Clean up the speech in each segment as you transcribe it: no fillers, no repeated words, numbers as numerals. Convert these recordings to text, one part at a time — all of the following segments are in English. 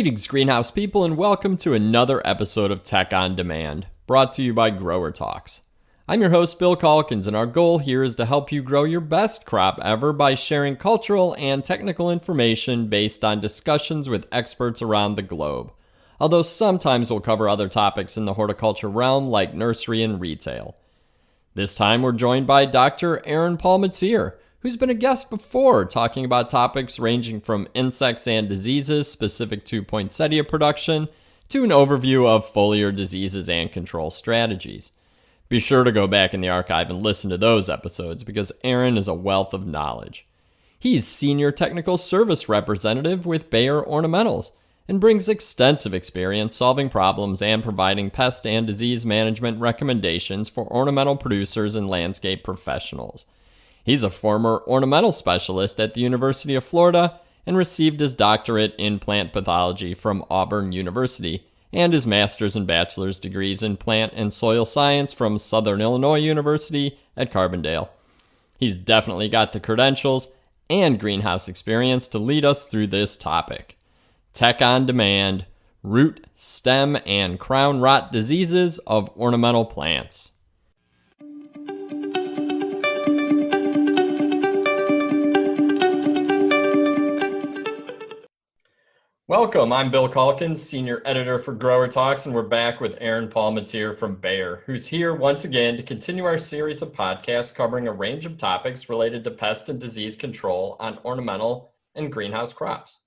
Greetings, greenhouse people, and welcome to another episode of Tech on Demand, brought to you by GrowerTalks. I'm your host, Bill Calkins, and our goal here is to help you grow your best crop ever by sharing cultural and technical information based on discussions with experts around the globe. Although sometimes we'll cover other topics in the horticulture realm like nursery and retail. This time we're joined by Dr. Aaron Palmateer, who's been a guest before talking about topics ranging from insects and diseases specific to poinsettia production to an overview of foliar diseases and control strategies. Be sure to go back in the archive and listen to those episodes because Aaron is a wealth of knowledge. He's Senior Technical Service Representative with Bayer Ornamentals and brings extensive experience solving problems and providing pest and disease management recommendations for ornamental producers and landscape professionals. He's a former ornamental specialist at the University of Florida and received his doctorate in plant pathology from Auburn University and his master's and bachelor's degrees in plant and soil science from Southern Illinois University at Carbondale. He's definitely got the credentials and greenhouse experience to lead us through this topic. Tech on Demand, Root, Stem, and Crown Rot Diseases of Ornamental Plants. Welcome, I'm Bill Calkins, Senior Editor for GrowerTalks, and we're back with Aaron Palmateer from Bayer, who's here once again to continue our series of podcasts covering a range of topics related to pest and disease control on ornamental and greenhouse crops.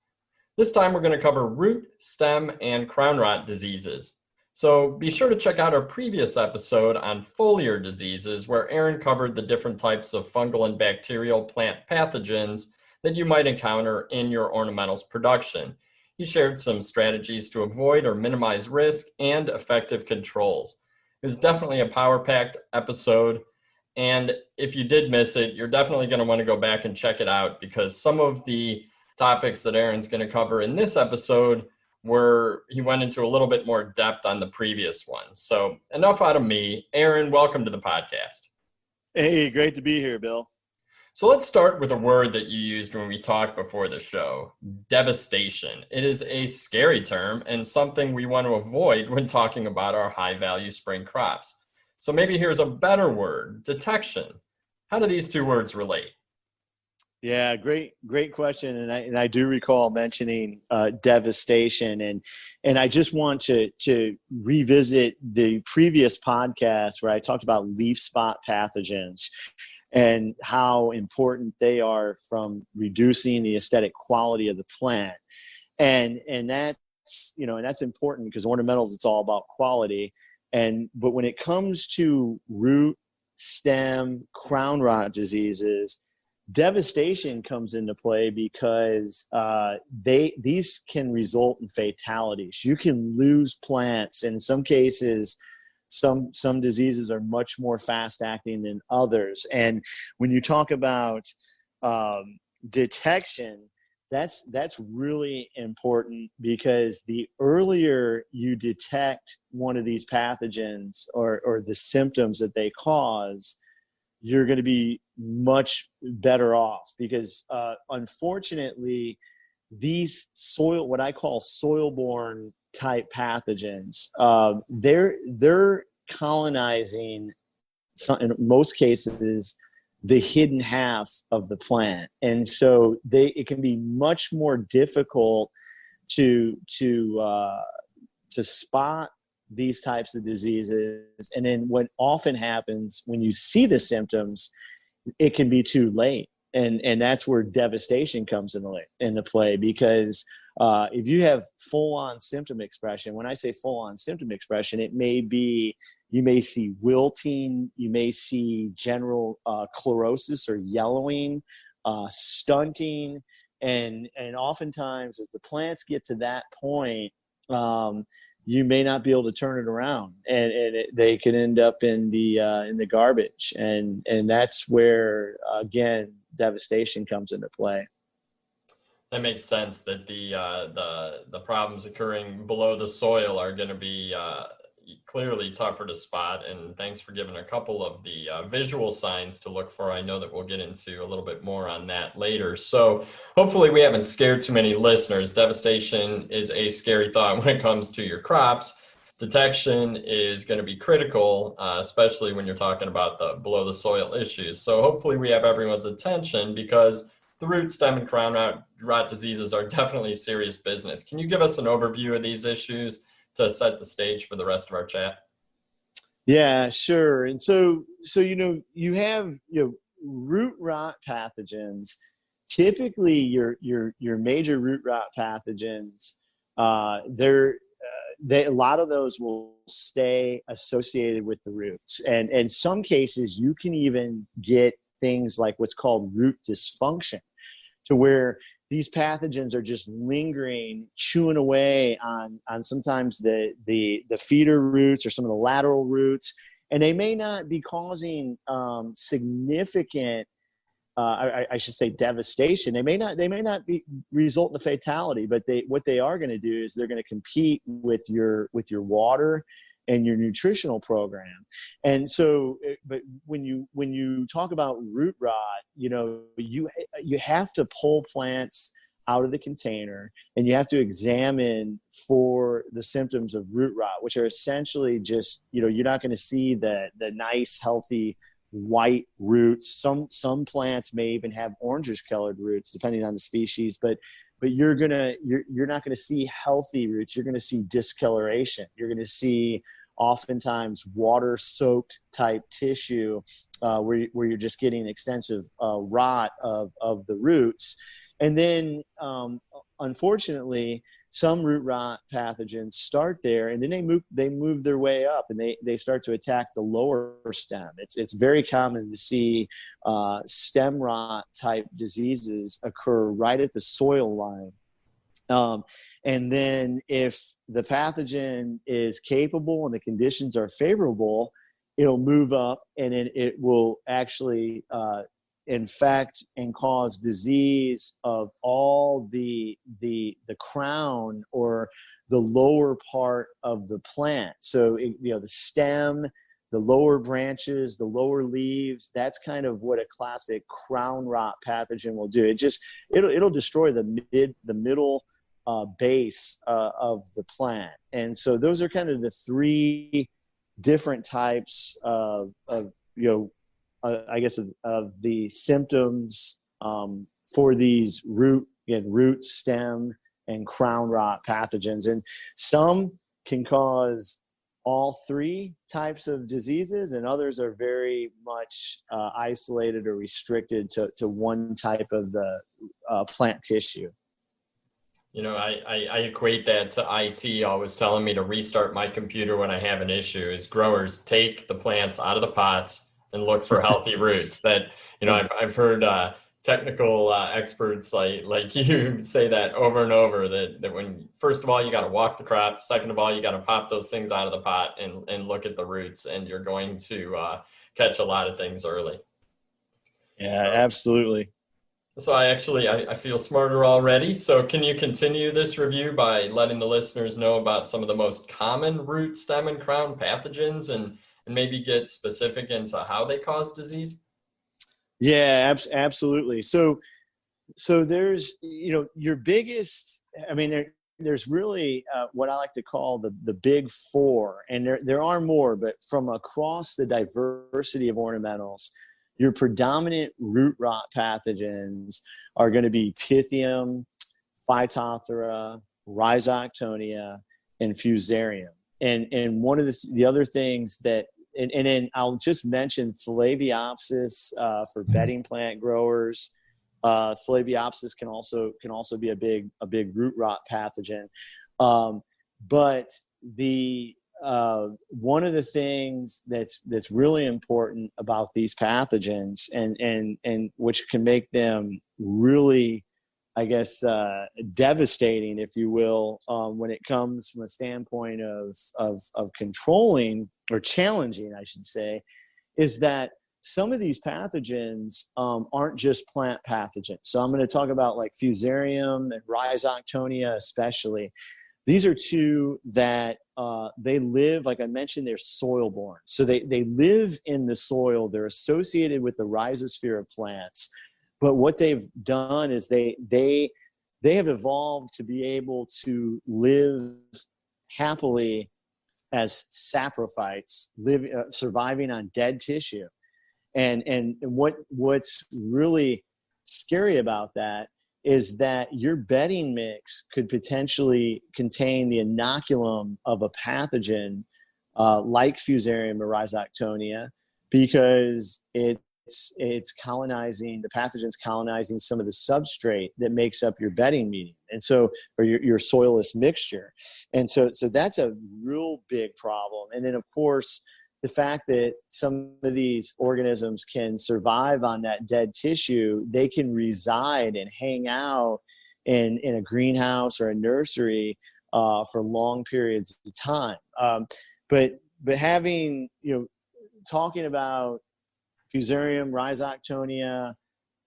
This time we're going to cover root, stem, and crown rot diseases. So be sure to check out our previous episode on foliar diseases where Aaron covered the different types of fungal and bacterial plant pathogens that you might encounter in your ornamentals production. He shared some strategies to avoid or minimize risk and effective controls. It was definitely a power-packed episode, and if you did miss it, you're definitely going to want to go back and check it out because some of the topics that Aaron's going to cover in this episode he went into a little bit more depth on the previous one. So enough out of me. Aaron, welcome to the podcast. Hey, great to be here, Bill. So let's start with a word that you used when we talked before the show, devastation. It is a scary term and something we want to avoid when talking about our high-value spring crops. So maybe here's a better word, detection. How do these two words relate? Yeah, great question, and I do recall mentioning devastation, and I just want to revisit the previous podcast where I talked about leaf spot pathogens and how important they are from reducing the aesthetic quality of the plant. And that's, and that's important because ornamentals, it's all about quality. But when it comes to root, stem, crown rot diseases, devastation comes into play because these can result in fatalities. You can lose plants. In some cases, some diseases are much more fast acting than others. And when you talk about detection, that's really important because the earlier you detect one of these pathogens or the symptoms that they cause, you're going to be much better off because unfortunately these what I call soil-borne type pathogens, they're colonizing in most cases the hidden half of the plant, and so it can be much more difficult to spot these types of diseases. And then what often happens when you see the symptoms, it can be too late. And that's where devastation comes into play because if you have full-on symptom expression, when I say full-on symptom expression, it may be, you may see wilting, you may see general chlorosis or yellowing, stunting, and oftentimes as the plants get to that point, you may not be able to turn it around, and they can end up in the garbage, and that's where again devastation comes into play. That makes sense that the problems occurring below the soil are going to be clearly tougher to spot. And thanks for giving a couple of the visual signs to look for. I know that we'll get into a little bit more on that later. So hopefully we haven't scared too many listeners. Devastation is a scary thought when it comes to your crops. Detection is going to be critical, especially when you're talking about the below the soil issues. So hopefully we have everyone's attention, because the root, stem, and crown rot diseases are definitely serious business. Can you give us an overview of these issues to set the stage for the rest of our chat? Yeah, sure. And so you have root rot pathogens. Typically, your major root rot pathogens, a lot of those will stay associated with the roots, and in some cases you can even get things like what's called root dysfunction, to where these pathogens are just lingering, chewing away on sometimes the feeder roots or some of the lateral roots, and they may not be causing significant, I should say, devastation. They may not result in a fatality, but what they are going to do is they're going to compete with your water and your nutritional program. And so, but when you talk about root rot, you have to pull plants out of the container, and you have to examine for the symptoms of root rot, which are essentially just, you're not going to see the nice, healthy white roots. Some plants may even have orangish colored roots, depending on the species, but you're not going to see healthy roots. You're going to see discoloration. You're going to see oftentimes water soaked type tissue, where you're just getting extensive rot of the roots. And then unfortunately, some root rot pathogens start there, and then they move their way up, and they start to attack the lower stem. It's very common to see stem rot type diseases occur right at the soil line. And then if the pathogen is capable and the conditions are favorable, it'll move up, and then it will actually infect and cause disease of all the crown or the lower part of the plant. So the stem, the lower branches, the lower leaves, that's kind of what a classic crown rot pathogen will do. It'll destroy the middle base of the plant. And so those are kind of the three different types of I guess of the symptoms for these root, stem, and crown rot pathogens. And some can cause all three types of diseases, and others are very much isolated or restricted to one type of the plant tissue. I equate that to IT always telling me to restart my computer when I have an issue. Is growers take the plants out of the pots and look for healthy roots. That, I've heard technical experts like you say that over and over, that when, first of all, you got to walk the crop. Second of all, you got to pop those things out of the pot and look at the roots, and you're going to catch a lot of things early. Yeah, absolutely. So I feel smarter already. So can you continue this review by letting the listeners know about some of the most common root, stem, and crown pathogens, and maybe get specific into how they cause disease? Yeah, absolutely. So there's, your biggest, there's really what I like to call the big four, and there are more, but from across the diversity of ornamentals, your predominant root rot pathogens are going to be Pythium, Phytophthora, Rhizoctonia, and Fusarium. And one of the other things that, and then I'll just mention Phalaeopsis for bedding plant growers. Phalaeopsis can also be a big root rot pathogen. But the one of the things that's really important about these pathogens, and which can make them really, I guess, devastating, if you will, when it comes from a standpoint of controlling, or challenging, I should say, is that some of these pathogens aren't just plant pathogens. So I'm going to talk about like Fusarium and Rhizoctonia especially. These are two that they live, like I mentioned, they're soil borne. So they live in the soil. They're associated with the rhizosphere of plants. But what they've done is they have evolved to be able to live happily as saprophytes, surviving on dead tissue. And what's really scary about that is that your bedding mix could potentially contain the inoculum of a pathogen like Fusarium or Rhizoctonia, because it's colonizing, the pathogen's colonizing some of the substrate that makes up your bedding medium, and so, or your soilless mixture. And so that's a real big problem. And then of course, the fact that some of these organisms can survive on that dead tissue, they can reside and hang out in a greenhouse or a nursery for long periods of time. But having, talking about Fusarium, Rhizoctonia,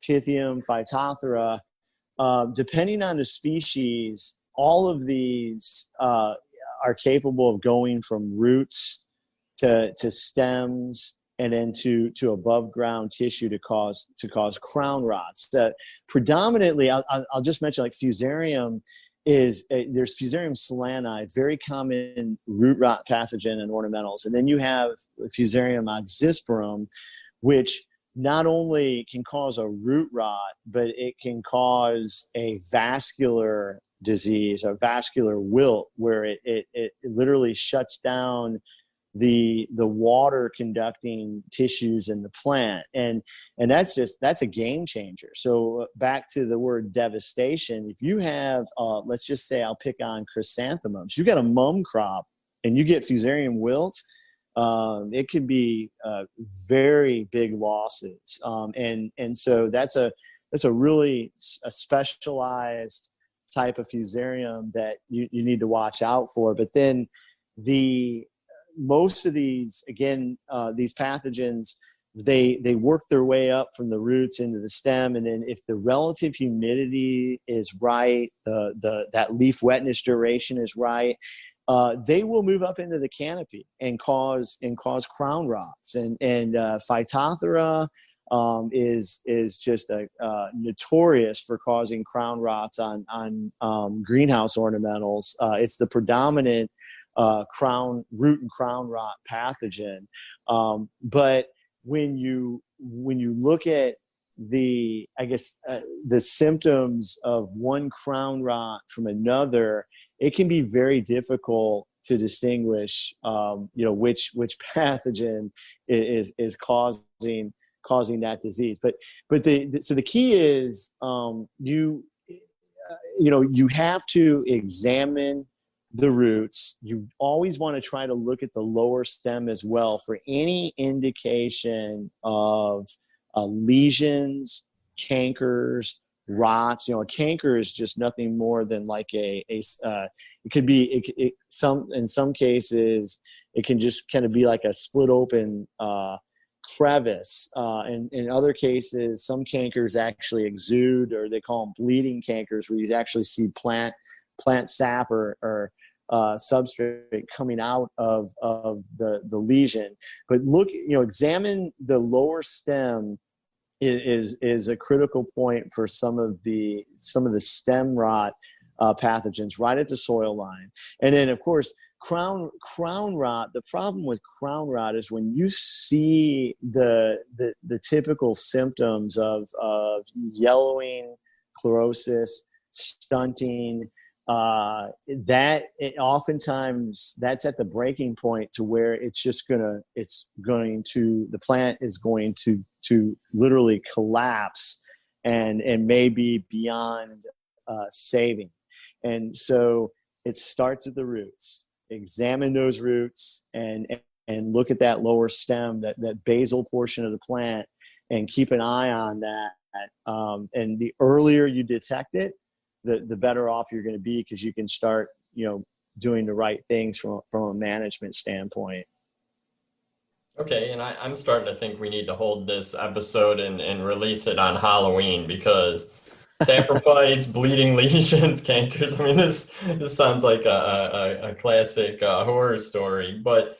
Pythium, Phytophthora, depending on the species, all of these are capable of going from roots to stems and then to above ground tissue to cause crown rots. That predominantly, I'll just mention, like Fusarium there's Fusarium solani, very common root rot pathogen in ornamentals, and then you have Fusarium oxysporum, which not only can cause a root rot, but it can cause a vascular disease, a vascular wilt, where it literally shuts down the water conducting tissues in the plant. And that's a game changer. So back to the word devastation, if you have, let's just say, I'll pick on chrysanthemums, you got a mum crop and you get Fusarium wilt, it could be very big losses. And so that's a really a specialized type of Fusarium that you need to watch out for. But then most of these, again, these pathogens, they work their way up from the roots into the stem, and then if the relative humidity is right, that leaf wetness duration is right, they will move up into the canopy and cause crown rots. And Phytophthora is just notorious for causing crown rots on greenhouse ornamentals. It's the predominant root and crown rot pathogen. But when you look at the symptoms of one crown rot from another, it can be very difficult to distinguish, which pathogen is causing that disease. But the key is, you have to examine the roots. You always want to try to look at the lower stem as well for any indication of lesions, cankers, rots. A canker is just nothing more than like in some cases it can just kind of be like a split open crevice. In other cases, some cankers actually exude, or they call them bleeding cankers, where you actually see plant sap or substrate coming out of the lesion. But look, examine the lower stem is a critical point for some of the stem rot pathogens right at the soil line. And then of course crown rot. The problem with crown rot is when you see the typical symptoms of yellowing, chlorosis, stunting, oftentimes that's at the breaking point to where the plant is going to literally collapse and maybe beyond saving. And so it starts at the roots. Examine those roots and look at that lower stem, that basal portion of the plant, and keep an eye on that. And the earlier you detect it, the better off you're going to be, because you can start, doing the right things from a management standpoint. Okay, and I'm starting to think we need to hold this episode and release it on Halloween, because saprophytes, bleeding lesions, cankers. I mean, this sounds like a classic horror story. But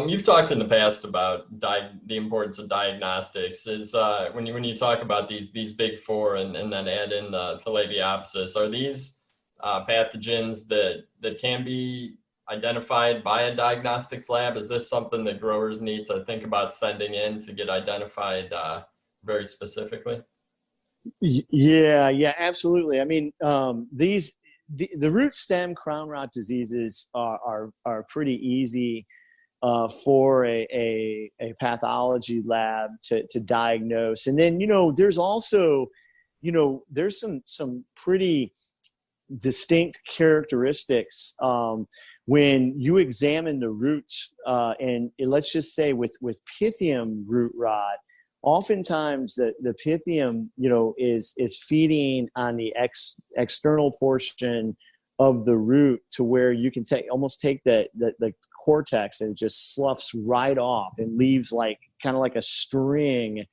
you've talked in the past about the importance of diagnostics. Is when you talk about these big four and then add in the Phalaenopsis, are these pathogens that can be identified by a diagnostics lab? Is this something that growers need to think about sending in to get identified very specifically? Yeah, absolutely. I mean, the root stem crown rot diseases are pretty easy for a pathology lab to diagnose. And then, there's also, there's some pretty distinct characteristics when you examine the roots. And let's just say with Pythium root rot, oftentimes the Pythium, is feeding on the external portion of the root to where you can almost take the cortex, and it just sloughs right off and leaves kind of like a string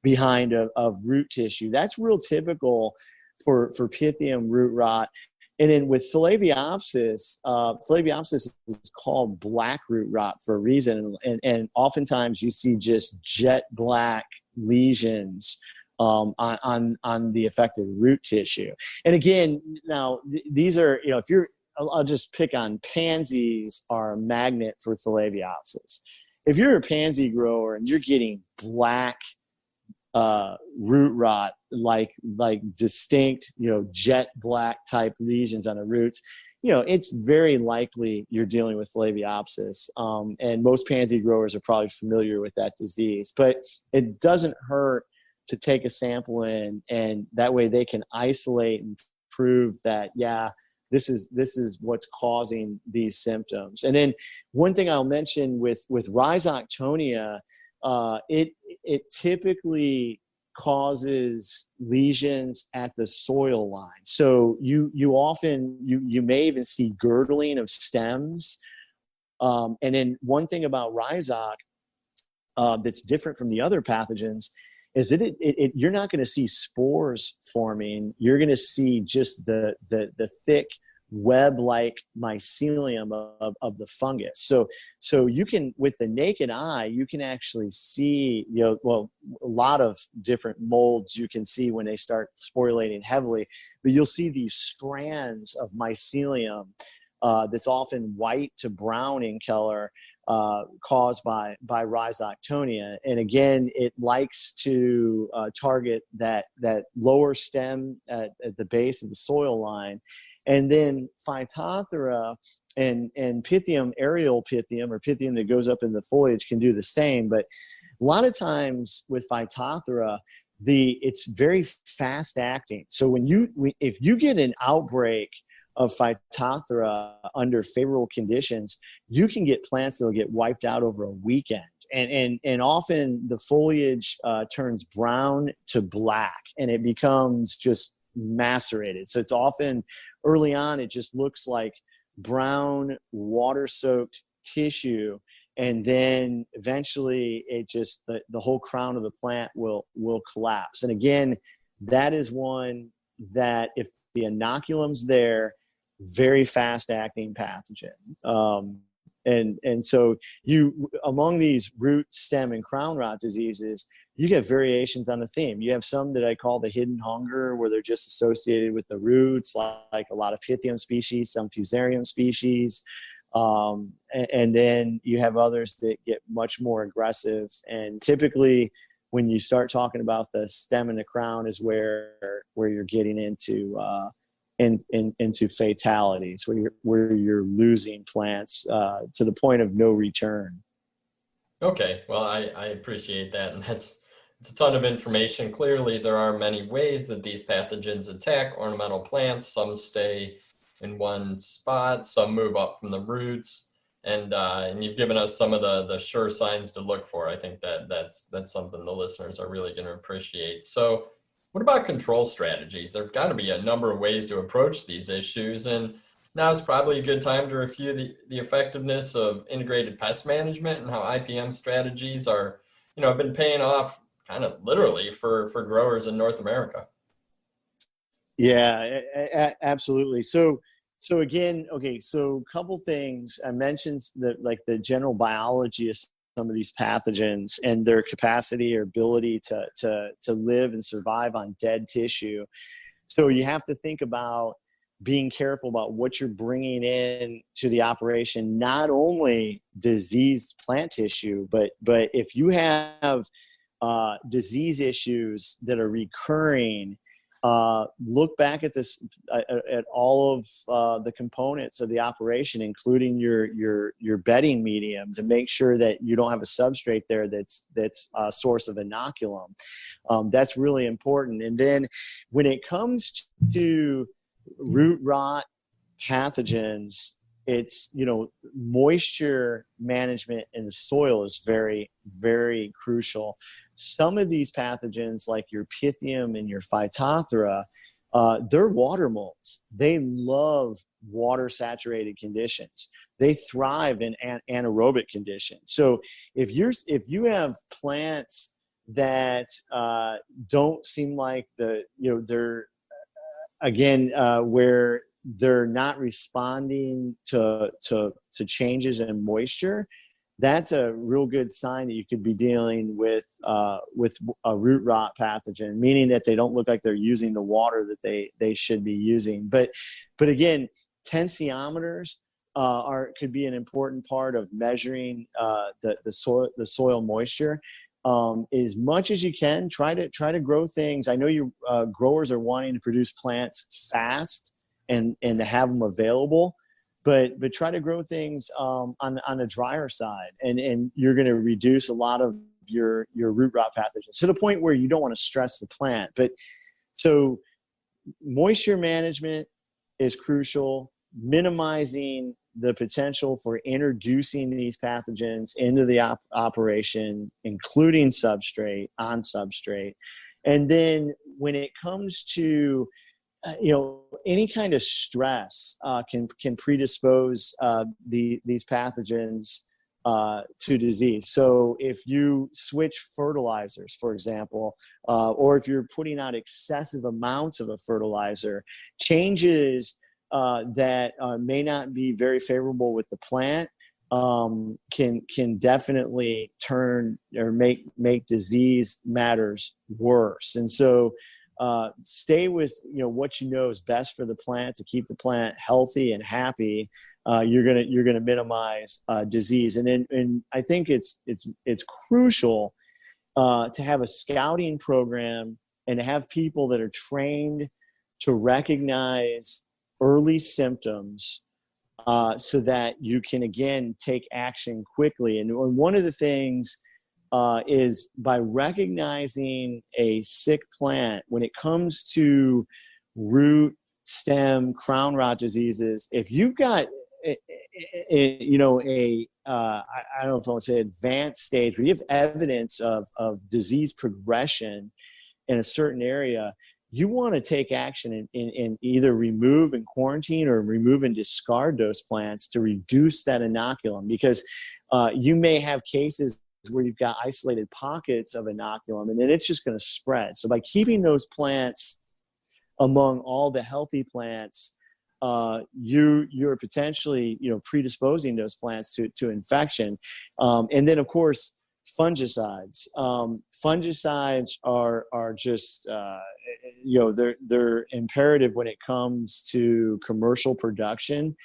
behind of root tissue. That's real typical for Pythium root rot. And then with Phalaenopsis, Phalaenopsis is called Blackroot rot for a reason. And oftentimes you see just jet black lesions on the affected root tissue. And again, now these are, if you're, I'll just pick on pansies are a magnet for Phalaenopsis. If you're a pansy grower and you're getting black root rot, like distinct, jet black type lesions on the roots, it's very likely you're dealing with Phalaenopsis. And most pansy growers are probably familiar with that disease, but it doesn't hurt to take a sample in, and that way they can isolate and prove that, yeah, this is what's causing these symptoms. And then one thing I'll mention with Rhizoctonia, it typically causes lesions at the soil line. So you often may even see girdling of stems. And then one thing about Rhizoc that's different from the other pathogens is that you're not going to see spores forming. You're going to see just the thick web-like mycelium of the fungus. So you can, with the naked eye, you can actually see, a lot of different molds you can see when they start sporulating heavily, but you'll see these strands of mycelium that's often white to brown in color, caused by Rhizoctonia. And again, it likes to target that lower stem at the base of the soil line. And then Phytophthora and Pythium, aerial Pythium, or Pythium that goes up in the foliage, can do the same. But a lot of times with Phytophthora, it's very fast acting. So if you get an outbreak of Phytophthora under favorable conditions, you can get plants that will get wiped out over a weekend. And often the foliage turns brown to black, and it becomes just macerated. So it's often, early on, it just looks like brown, water-soaked tissue, and then eventually it just, the whole crown of the plant will collapse. And again, that is one that, if the inoculum's there, very fast-acting pathogen. And so among these root, stem, and crown rot diseases, you get variations on the theme. You have some that I call the hidden hunger, where they're just associated with the roots, like a lot of Pythium species, some Fusarium species. And then you have others that get much more aggressive. And typically, when you start talking about the stem and the crown, is where you're getting into fatalities, where you're losing plants to the point of no return. Okay, well, I appreciate that, and it's a ton of information. Clearly, there are many ways that these pathogens attack ornamental plants. Some stay in one spot, some move up from the roots, and you've given us some of the sure signs to look for. I think that's something the listeners are really going to appreciate. So, what about control strategies? There've got to be a number of ways to approach these issues, and now is probably a good time to review the effectiveness of integrated pest management and how IPM strategies have been paying off kind of literally for growers in North America. Yeah, absolutely. So again, okay, so a couple things. I mentioned the general biology of some of these pathogens and their capacity or ability to live and survive on dead tissue. So you have to think about being careful about what you're bringing in to the operation, not only diseased plant tissue, but if you have disease issues that are recurring, look back at this at all of the components of the operation, including your bedding mediums, and make sure that you don't have a substrate there that's a source of inoculum. That's really important. And then when it comes to root rot pathogens, it's, moisture management in the soil is very, very crucial. Some of these pathogens, like your Pythium and your Phytophthora, they're water molds. They love water saturated conditions. They thrive in anaerobic conditions. So if you have plants that don't seem like they're again where they're not responding to changes in moisture, that's a real good sign that you could be dealing with a root rot pathogen, meaning that they don't look like they're using the water that they should be using. But again, tensiometers could be an important part of measuring the soil moisture. As much as you can, try to grow things. I know you growers are wanting to produce plants fast and to have them available, but try to grow things on a drier side, and you're going to reduce a lot of your root rot pathogens to the point where you don't want to stress the plant. But so moisture management is crucial. Minimizing the potential for introducing these pathogens into the operation, including on substrate. And then when it comes to any kind of stress can predispose these pathogens to disease. So if you switch fertilizers, for example, or if you're putting out excessive amounts of a fertilizer, changes that may not be very favorable with the plant can definitely turn or make disease matters worse. And so stay with what you know is best for the plant to keep the plant healthy and happy. You're gonna minimize disease, and I think it's crucial to have a scouting program and to have people that are trained to recognize early symptoms so that you can again take action quickly. And one of the things is by recognizing a sick plant when it comes to root, stem, crown rot diseases. If you've got I don't know if I want to say advanced stage, where you have evidence of disease progression in a certain area, you want to take action and either remove and quarantine or remove and discard those plants to reduce that inoculum, because you may have cases where you've got isolated pockets of inoculum, and then it's just going to spread. So by keeping those plants among all the healthy plants, you're potentially predisposing those plants to infection. And then of course fungicides. Fungicides are just they're imperative when it comes to commercial production.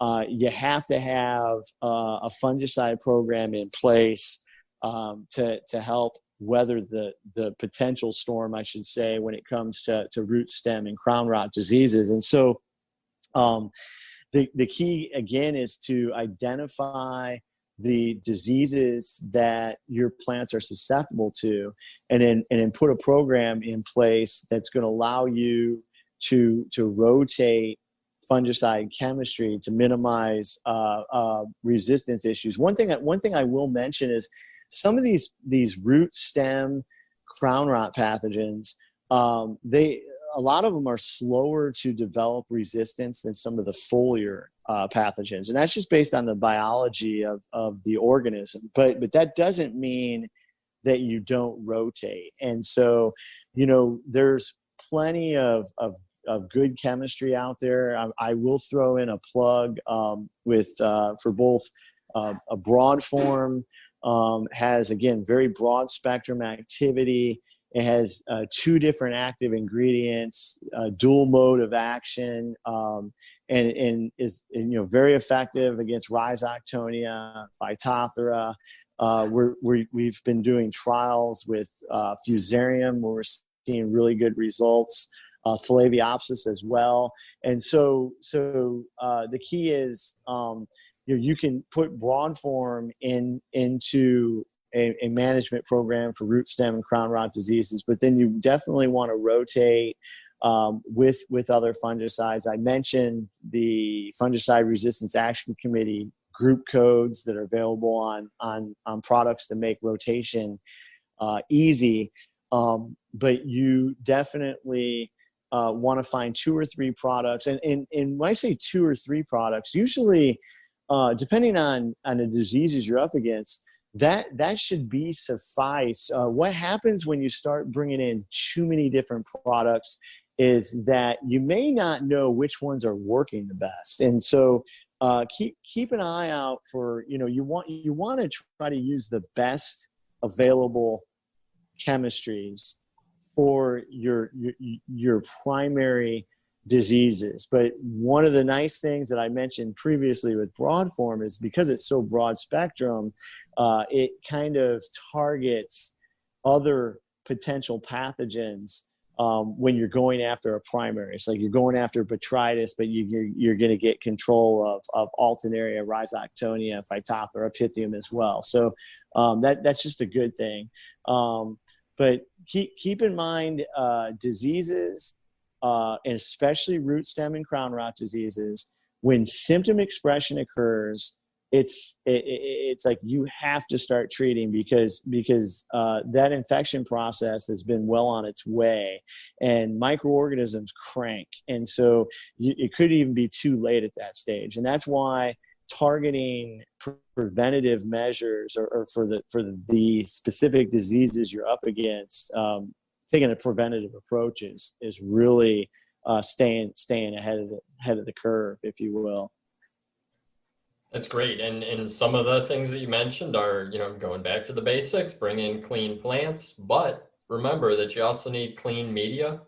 You have to have a fungicide program in place to help weather the potential storm, I should say, when it comes to root, stem, and crown rot diseases. And so the key again is to identify the diseases that your plants are susceptible to, and then put a program in place that's going to allow you to rotate fungicide chemistry to minimize resistance issues. One thing I will mention is some of these root, stem, crown rot pathogens, a lot of them are slower to develop resistance than some of the foliar pathogens, and that's just based on the biology of the organism. But that doesn't mean that you don't rotate. And so, there's plenty of good chemistry out there. I will throw in a plug for both a broad form, has, again, very broad spectrum activity. It has 2 different active ingredients, dual mode of action, and is very effective against Rhizoctonia, Phytophthora. We've been doing trials with Fusarium, where we're seeing really good results. Phalaeopsis as well. And so the key is you can put broad form into a management program for root, stem, and crown rot diseases, but then you definitely want to rotate with other fungicides. I mentioned the Fungicide Resistance Action Committee group codes that are available on products to make rotation easy, but you definitely want to find 2 or 3 products. And when I say 2 or 3 products, usually depending on the diseases you're up against, that should be suffice. What happens when you start bringing in too many different products is that you may not know which ones are working the best. And so keep an eye out for, you want to try to use the best available chemistries for your primary diseases. But one of the nice things that I mentioned previously with broad form is because it's so broad spectrum, it kind of targets other potential pathogens when you're going after a primary. It's like you're going after botrytis, but you're going to get control of Alternaria, Rhizoctonia, Phytophthora, Pythium as well. So that's just a good thing. But keep in mind diseases, and especially root, stem, and crown rot diseases, when symptom expression occurs, it's like you have to start treating because that infection process has been well on its way, and microorganisms crank, and so it could even be too late at that stage. And that's why targeting preventative measures or for the specific diseases you're up against, taking a preventative approach is really staying ahead of the curve, if you will. That's great. And some of the things that you mentioned are, going back to the basics, bring in clean plants, but remember that you also need clean media,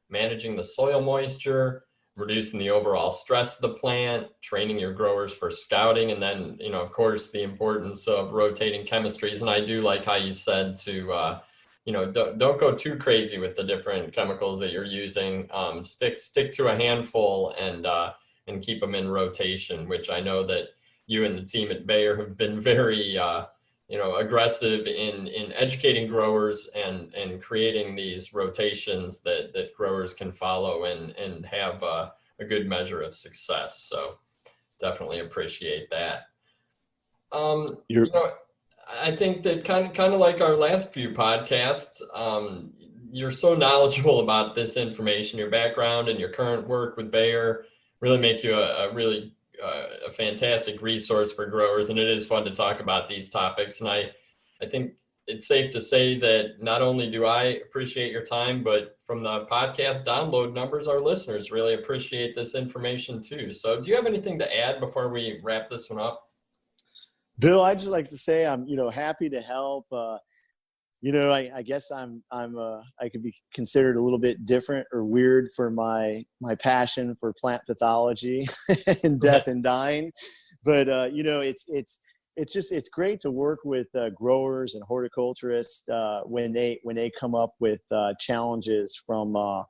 managing the soil moisture, reducing the overall stress of the plant, training your growers for scouting, and then, of course, the importance of rotating chemistries. And I do like how you said to, don't go too crazy with the different chemicals that you're using. Stick to a handful and keep them in rotation, which I know that you and the team at Bayer have been very, aggressive in educating growers and creating these rotations that growers can follow and have a good measure of success. So definitely appreciate that. I think that kind of like our last few podcasts, you're so knowledgeable about this information. Your background and your current work with Bayer really make you a really fantastic resource for growers, and it is fun to talk about these topics. And I think it's safe to say that not only do I appreciate your time, but from the podcast download numbers, our listeners really appreciate this information too. So do you have anything to add before we wrap this one up? Bill, I'd just like to say I'm happy to help. I guess I could be considered a little bit different or weird for my passion for plant pathology and death and dying, but it's great to work with growers and horticulturists when they come up with challenges from a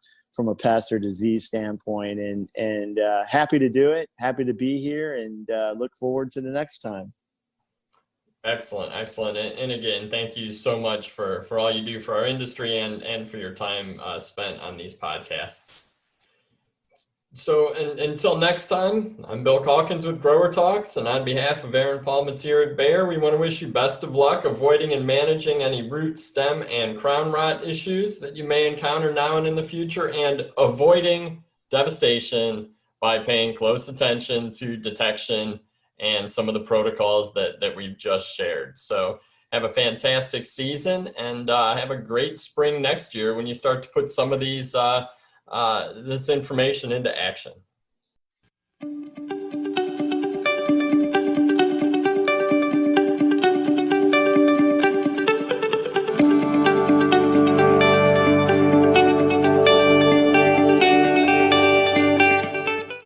pest or disease standpoint, and happy to do it, happy to be here, and look forward to the next time. Excellent. And again, thank you so much for all you do for our industry and for your time spent on these podcasts. So until next time, I'm Bill Calkins with GrowerTalks, and on behalf of Aaron Palmateer at Bayer, we want to wish you best of luck avoiding and managing any root, stem, and crown rot issues that you may encounter now and in the future, and avoiding devastation by paying close attention to detection and some of the protocols that we've just shared. So have a fantastic season, and have a great spring next year when you start to put some of these this information into action.